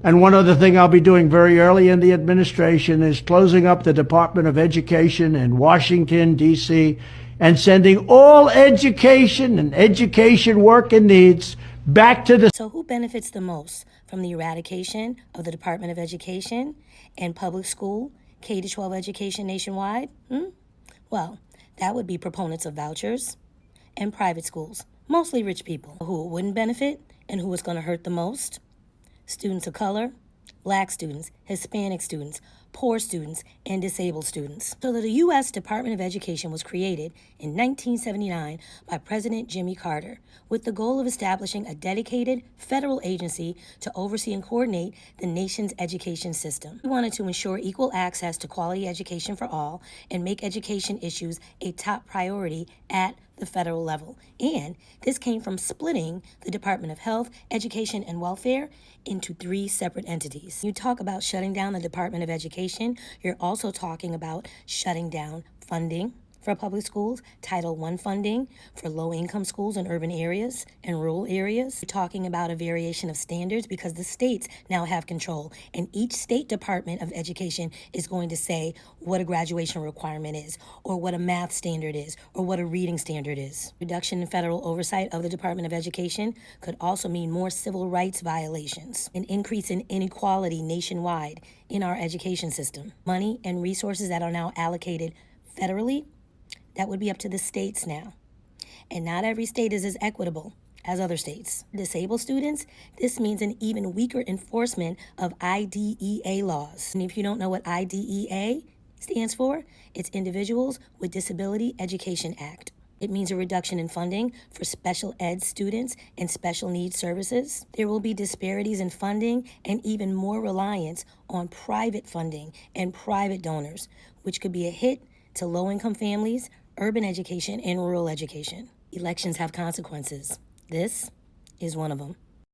And one other thing I'll be doing very early in the administration is closing up the Department of Education in Washington, D.C., and sending all education and education work and needs back to the... So who benefits the most from the eradication of the Department of Education and public school K-12 education nationwide? Well, that would be proponents of vouchers and private schools, mostly rich people. Who it wouldn't benefit and who it's going to hurt the most? Students of color, Black students, Hispanic students, poor students, and disabled students. So the U.S. Department of Education was created in 1979 by President Jimmy Carter with the goal of establishing a dedicated federal agency to oversee and coordinate the nation's education system. We wanted to ensure equal access to quality education for all and make education issues a top priority at the federal level. And this came from splitting the Department of Health, Education, and Welfare into 3 separate entities. You talk about shutting down the Department of Education, you're also talking about shutting down funding for public schools, Title I funding for low-income schools in urban areas and rural areas. We're talking about a variation of standards because the states now have control, and each state Department of Education is going to say what a graduation requirement is, or what a math standard is, or what a reading standard is. Reduction in federal oversight of the Department of Education could also mean more civil rights violations, an increase in inequality nationwide in our education system. Money and resources that are now allocated federally, that would be up to the states now. And not every state is as equitable as other states. Disabled students, this means an even weaker enforcement of IDEA laws. And if you don't know what IDEA stands for, it's Individuals with Disability Education Act. It means a reduction in funding for special ed students and special needs services. There will be disparities in funding and even more reliance on private funding and private donors, which could be a hit to low-income families, urban education, and rural education. Elections have consequences. This is one of them.